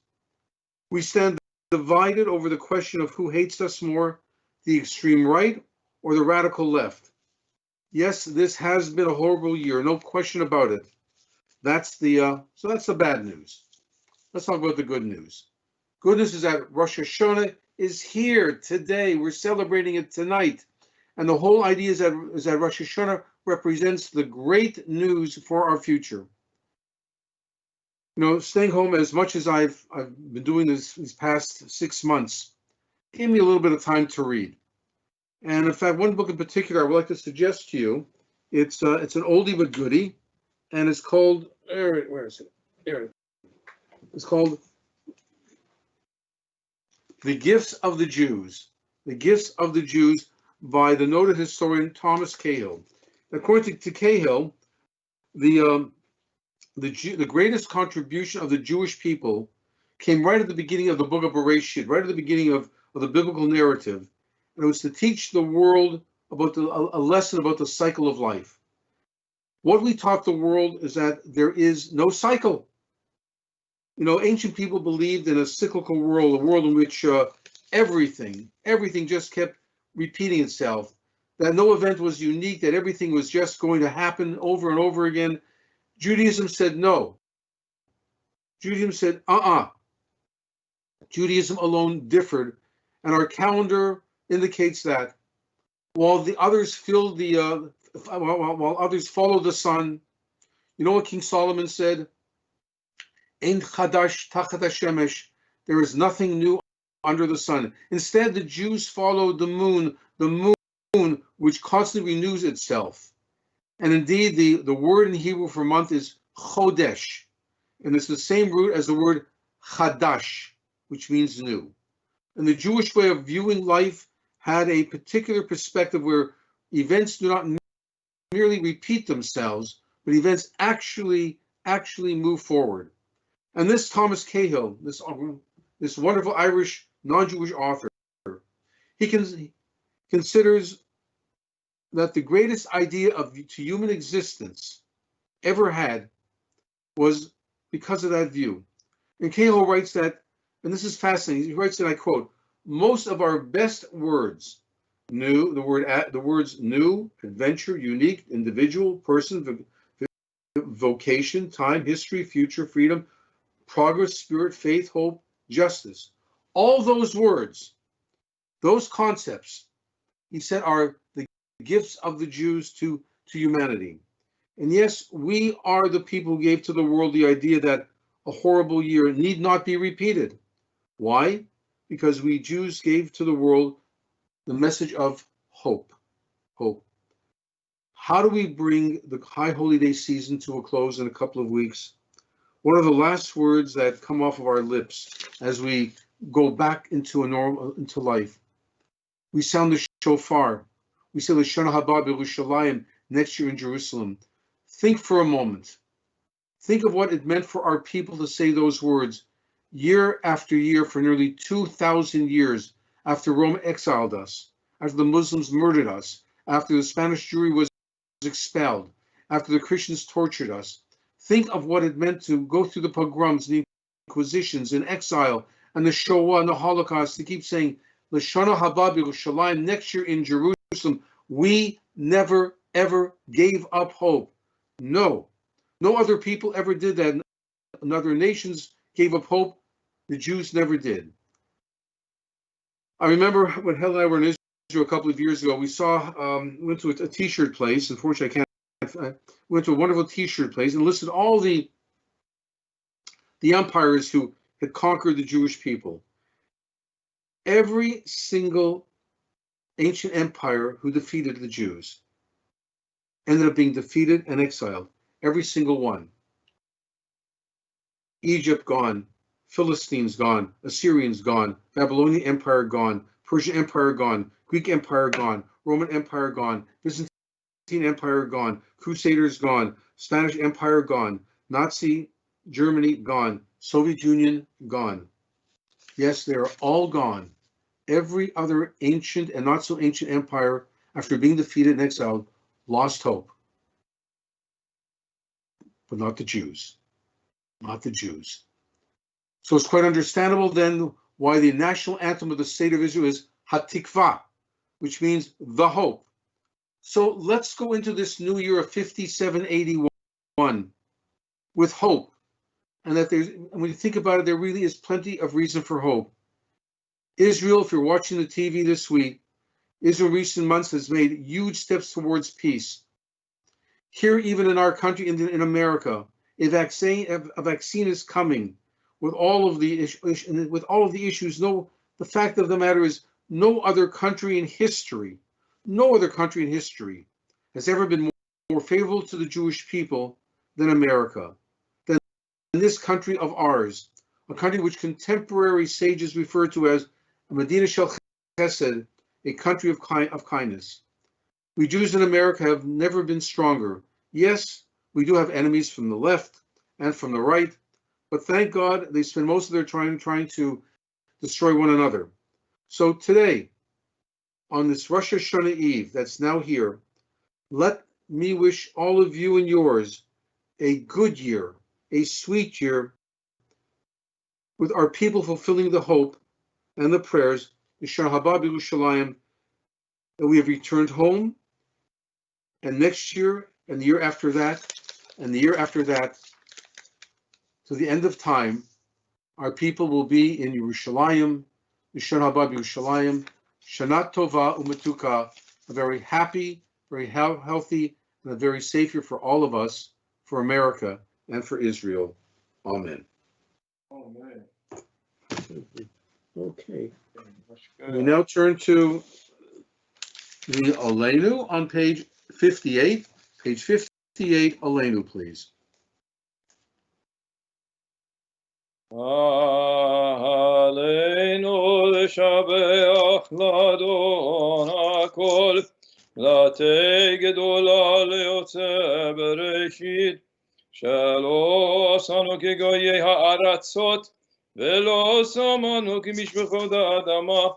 We stand divided over the question of who hates us more, the extreme right or the radical left. Yes, this has been a horrible year, no question about it. That's the bad news. Let's talk about the good news. Good news is that Rosh Hashanah is here today. We're celebrating it tonight. And the whole idea is that Rosh Hashanah represents the great news for our future. You know, staying home as much as I've been doing these past 6 months, gave me a little bit of time to read. And in fact, one book in particular I would like to suggest to you. It's an oldie but goodie, and it's called, where is it? There it is. It's called The Gifts of the Jews. The Gifts of the Jews by the noted historian Thomas Cahill. According to Cahill, the greatest contribution of the Jewish people came right at the beginning of the book of Bereshit, right at the beginning of the biblical narrative. And it was to teach the world about a lesson about the cycle of life. What we taught the world is that there is no cycle. You know, ancient people believed in a cyclical world, a world in which everything just kept repeating itself, that no event was unique, that everything was just going to happen over and over again. Judaism said no. Judaism said, Judaism alone differed, and our calendar indicates that while the others while others follow the sun, you know what King Solomon said? Ein chadash tachat hashemesh. There is nothing new under the sun. Instead, the Jews followed the moon which constantly renews itself. And indeed, the word in Hebrew for month is chodesh, and it's the same root as the word chadash, which means new. And the Jewish way of viewing life had a particular perspective where events do not merely repeat themselves, but events actually move forward. And this Thomas Cahill, this wonderful Irish non-Jewish author, he considers that the greatest idea to human existence ever had was because of that view. And Cahill writes that, and this is fascinating, he writes that, I quote, most of our best words, new, the words new, adventure, unique, individual, person, vocation, time, history, future, freedom, progress, spirit, faith, hope, justice. All those words, those concepts, he said, are the gifts of the Jews to humanity. And yes, we are the people who gave to the world the idea that a horrible year need not be repeated. Why? Because we Jews gave to the world the message of hope. Hope. How do we bring the High Holy Day season to a close in a couple of weeks? What are the last words that come off of our lips as we go back into life? We sound the shofar. We say L'Shana Haba B'Yerushalayim next year in Jerusalem. Think for a moment. Think of what it meant for our people to say those words year after year for nearly 2,000 years after Rome exiled us, after the Muslims murdered us, after the Spanish Jewry was expelled, after the Christians tortured us. Think of what it meant to go through the pogroms, the inquisitions, in exile, and the Shoah and the Holocaust, to keep saying, L'Shana Haba B'Yerushalayim next year in Jerusalem. We never, ever gave up hope. No other people ever did that. And other nations gave up hope. The Jews never did. I remember when Helen and I were in Israel a couple of years ago, we went to a t-shirt place. Unfortunately, we went to a wonderful t-shirt place and listed all the empires who had conquered the Jewish people. Every single ancient empire who defeated the Jews ended up being defeated and exiled. Every single one. Egypt gone, Philistines gone, Assyrians gone, Babylonian Empire gone, Persian Empire gone, Greek Empire gone, Roman Empire gone, Byzantine Empire gone, Crusaders gone, Spanish Empire gone, Nazi Germany gone, Soviet Union gone. Yes, they are all gone. Every other ancient and not so ancient empire, after being defeated and exiled, lost hope. But not the Jews. Not the Jews. So it's quite understandable then why the national anthem of the state of Israel is Hatikvah, which means the hope. So let's go into this new year of 5781 with hope. And that when you think about it, there really is plenty of reason for hope. Israel, if you're watching the TV this week, Israel in recent months has made huge steps towards peace. Here, even in our country, in America, a vaccine is coming. With all of the issues, the fact of the matter is, no other country in history has ever been more favorable to the Jewish people than America, than this country of ours, a country which contemporary sages refer to as a Medina Shel Chesed, a country of kindness. We Jews in America have never been stronger. Yes, we do have enemies from the left and from the right, but thank God they spend most of their time trying to destroy one another. So today, on this Rosh Hashanah Eve that's now here, let me wish all of you and yours a good year, a sweet year, with our people fulfilling the hope and the prayers, Yishar Haba B'Yerushalayim, that we have returned home, and next year, and the year after that, and the year after that, to the end of time, our people will be in Yerushalayim, Yishar Haba B'Yerushalayim, Shana Tova Umetuka, a very happy, very healthy, and a very safe year for all of us, for America, and for Israel. Amen. Amen. Okay. We now turn to the Aleinu on page 58. Page 58, Aleinu, please. Aleinu l'shabeach l'Adon hakol, l'tei gedola le'yotze bereshit, shelo asanu kegoyei ha'aratzot, ולא שמענו כמשפחות האדמה,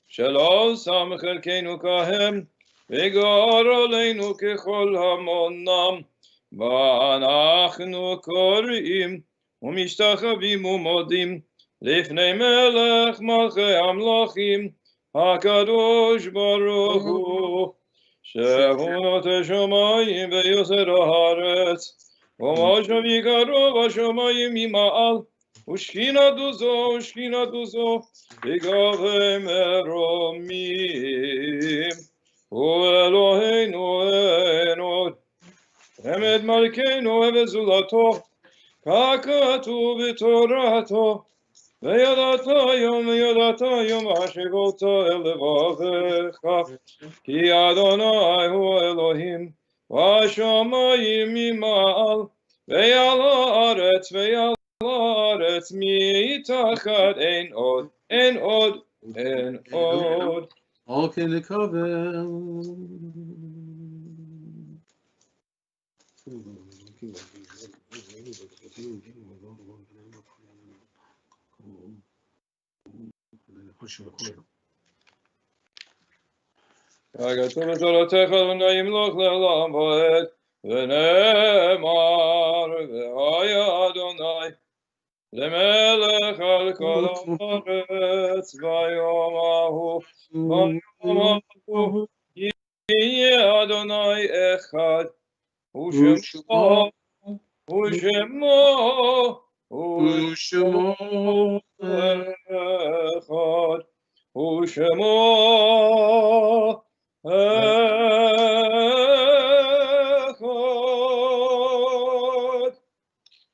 שלא שם חלקנו כהם, וגר עלינו ככל המונם, ואנחנו קוראים ומשתחווים ומודים לפני מלך מלכי המלכים, הקדוש ברוך הוא, שהוא נוטה שמיים ויוצר הארץ, ומשהו יקרו בשמיים ממעל, Ushkina duzo, bigave meromim. O Eloheinu enod, emed malkeinu evezulato, kakatu v'torato, v'yadata yom hashivota elevavecha, ki Adonai hu Elohim, v'ashamayim mima'al, v'yal Laaretz mitachad ein od. All can the cover. כתוב בתורתך ונמלוך לעולם ועד, ונאמר והיה אדוני למלך על כל הארץ ביום ההוא יהיה אדוני אחד ושמו אחד ושמו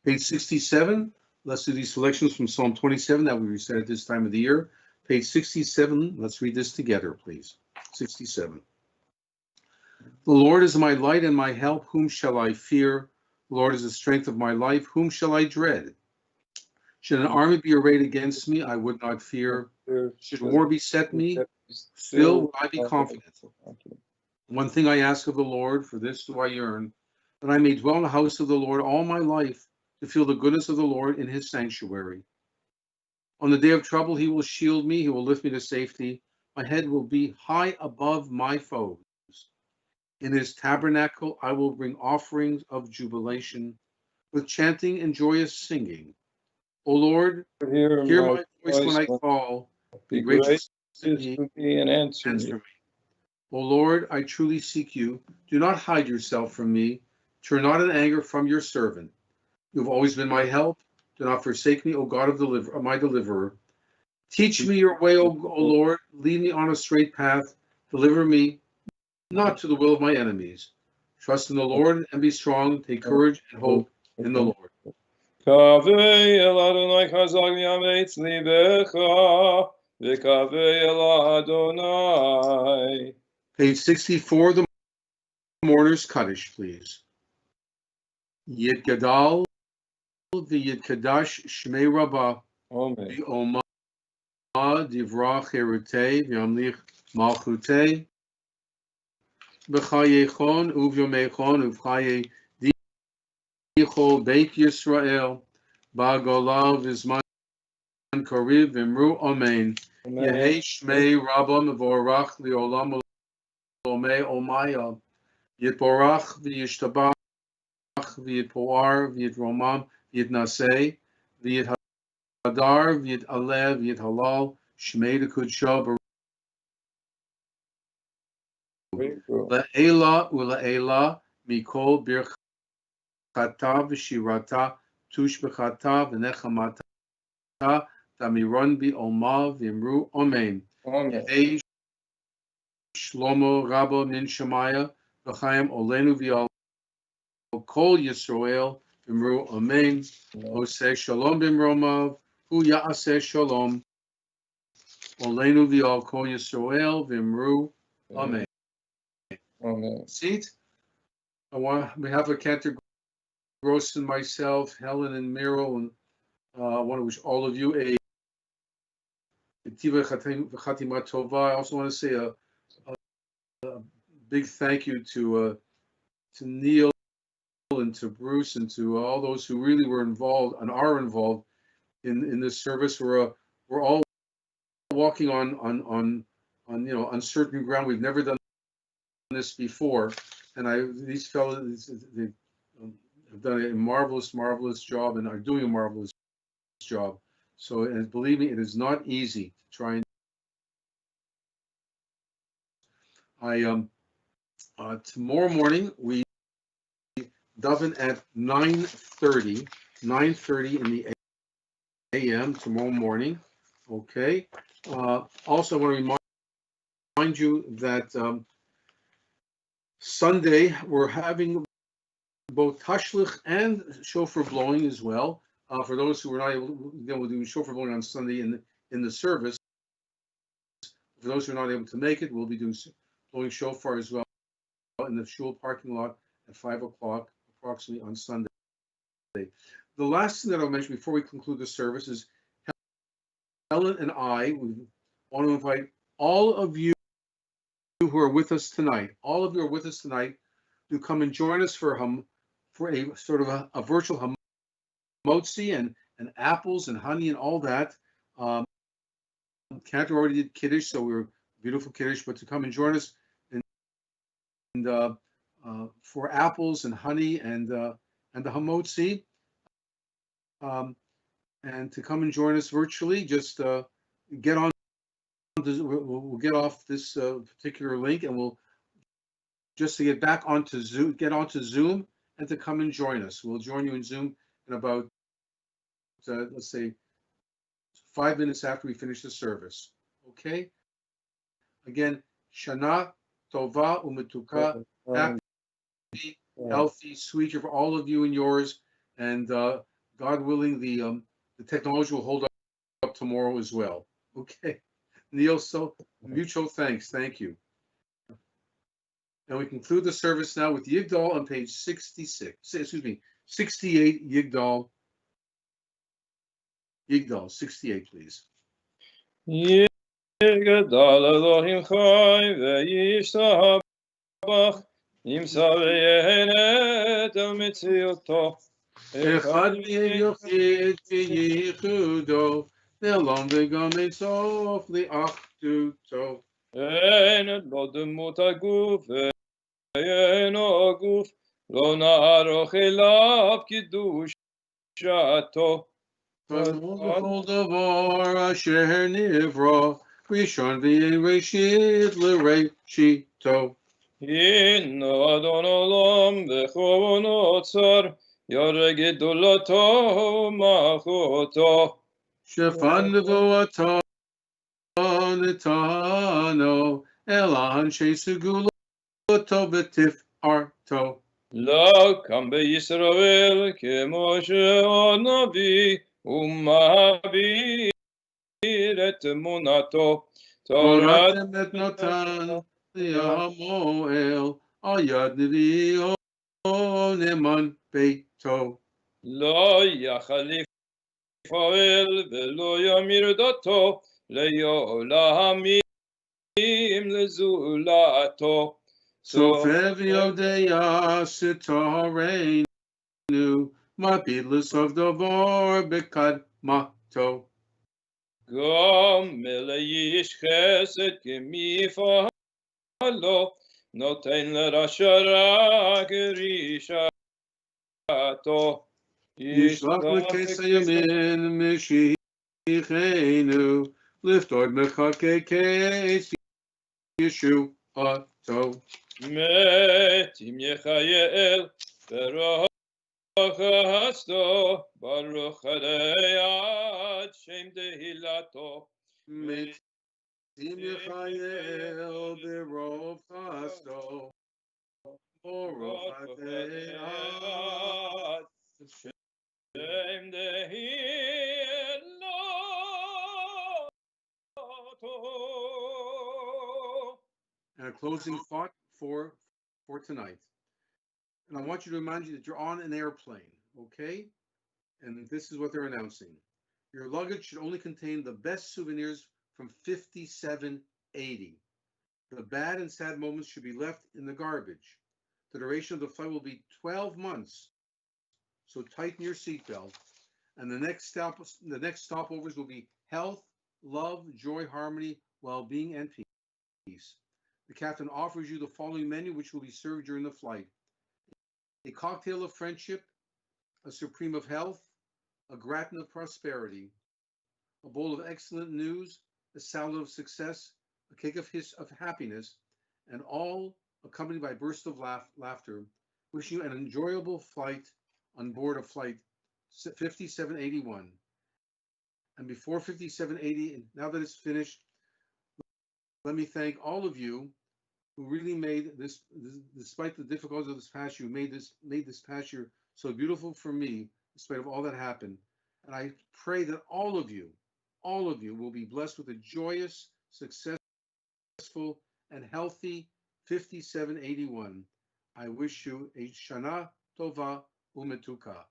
Page 67, let's do these selections from Psalm 27 that we recite at this time of the year. Page 67, let's read this together, please. 67. The Lord is my light and my help, whom shall I fear? The Lord is the strength of my life, whom shall I dread? Should an army be arrayed against me, I would not fear. Should war beset me, still will I be confident. One thing I ask of the Lord, for this do I yearn, that I may dwell in the house of the Lord all my life, to feel the goodness of the Lord in his sanctuary. On the day of trouble, he will shield me, he will lift me to safety. My head will be high above my foes. In his tabernacle, I will bring offerings of jubilation, with chanting and joyous singing. O Lord, hear my voice when I call. Be gracious gracious to to me, me and answer answer me. me. O Lord, I truly seek you. Do not hide yourself from me. Turn not in anger from your servant. You have always been my help. Do not forsake me, O God of my deliverer. Teach me your way, O Lord. Lead me on a straight path. Deliver me, not to the will of my enemies. Trust in the Lord and be strong. Take courage and hope in the Lord. Kaveh el Adonai chazak v'yametz libecha, v'kaveh el Adonai. Page 64, the Mourner's Kaddish, please. Yit Gadal v'Yit Kadash Shmei Rabbah Amen. v'Oma Divrach Herutei v'Yamlich Malchutei v'Chayechon uVyomechon uVchaye Dichol Beit Yisrael Ba'Golav v'Zman Kariv v'Imru Amen. Yehei Shmei Rabbah Mevorach li'olam olomei omaya Yitborach v'Yishtabach v'Yit Poar v'Yit Romam v'Yit Naseh v'Yit Hadar v'Yit Alev v'Yit Halal Shmei D'Kudsha La'ela u'La'ela Mikol Birchata v'Shirata Tushbechata v'Nechamata Damiron bi'Oma v'Imru Amen. Yehei Shlomo Rabba Min Shemaya v'Chaim Olenu v'Al Kol Yisrael v'Imru Amen. Oseh Shalom b'Imromav Hu Ya'aseh Shalom Olenu v'Al Kol Yisrael v'Imru Amen. Amen. Seat. On behalf of Cantor Gross and myself, Helen and Miro, and I want to wish all of you a Tiva Chatima Tova. I also want to say a big thank you to Neil and to Bruce and to all those who really were involved and are involved in this service. We're all walking on uncertain ground. We've never done this before, and these fellows they have done a marvelous job and are doing a marvelous job. So, and believe me, it is not easy to try and tomorrow morning we daven at 9:30 in the a.m. tomorrow morning. Okay. Also, I want to remind you that Sunday we're having both tashlich and shofar blowing as well. For those who are not able, again, we'll do shofar blowing on Sunday in the service. For those who are not able to make it, we'll be doing blowing shofar as well in the shul parking lot at 5 o'clock approximately on Sunday. The last thing that I'll mention before we conclude the service is Helen and I want to invite all of you who are with us tonight. All of you are with us tonight to come and join us for a sort of a virtual hamotzi and apples and honey and all that. Cantor already did kiddush, so we were beautiful kiddush, but to come and join us and for apples and honey and the hamotzi, and to come and join us virtually, just get on. We'll get off this particular link, and we'll just to get back onto Zoom, get onto Zoom, and to come and join us. We'll join you in Zoom in about let's say 5 minutes after we finish the service. Okay. Again, Shana Tova Umetuka, happy, healthy, sweet year for all of you and yours, and God willing, the technology will hold up tomorrow as well. Okay. Neil, so mutual thanks. Thank you. And we conclude the service now with Yigdal on page 68, Yigdal 68, please. Yigdal Elohim Chai ve'yishtabach nimsa ve'yehenet el mitziyoto. Echad v'yochid v'yichudo ve'olam v'gam etzof li'achduto. אין לו דמות הגוף ואינו הגוף, לא נערוך אליו קדושתו. V'chol davar asher nivra, rishon v'yein reshit l'reshito. הנה אדון עולם וכבודו צר, ירא גדולתו ומלכותו. Shefan nevoato netano, elan shesugulato betif arto. לא קם בישראל כמו שהנביא ומעביר את אמונתו. תורת Toratem et notan, liamoel, al yad nevio neman beito. לא יחליף פועל ולא ימיר דתו לעולמים לזולתו. Sofev yodea sitareinu, mapidlus of davar bekad mato. גם מלאיש חסד כמפעלו, נותן לרשע רק רשעתו. Yishlach l'kesayamin mishichenu, lift od mechake kes Yeshuato. מתים יחייל ברוך חסדו, ברוך הדיית שם תהילתו. Mitzim Yechayel Berov Chasto, Baruch Adonai. שם תהילתו. And a closing thought for tonight. And I want you to remind you that you're on an airplane, okay? And this is what they're announcing. Your luggage should only contain the best souvenirs from 5780. The bad and sad moments should be left in the garbage. The duration of the flight will be 12 months. So tighten your seatbelt. And the next stopovers will be health, love, joy, harmony, well-being, and peace. The captain offers you the following menu, which will be served during the flight: a cocktail of friendship, a supreme of health, a gratin of prosperity, a bowl of excellent news, a salad of success, a cake of happiness, and all accompanied by bursts of laughter. Wishing you an enjoyable flight on board of flight 5781. And before 5780, now that it's finished, let me thank all of you who really made this, despite the difficulties of this past year, made this past year so beautiful for me, in spite of all that happened. And I pray that all of you will be blessed with a joyous, successful, and healthy 5781. I wish you a Shana Tova Umetuka.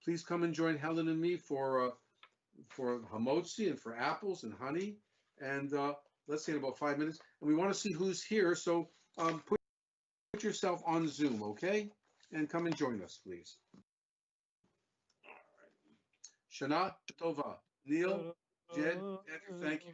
Please come and join Helen and me for hamotzi and for apples and honey. And let's say in about 5 minutes. And we want to see who's here. So put yourself on Zoom, okay? And come and join us, please. Shana Tova. Neil, Jed, Andrew, thank you.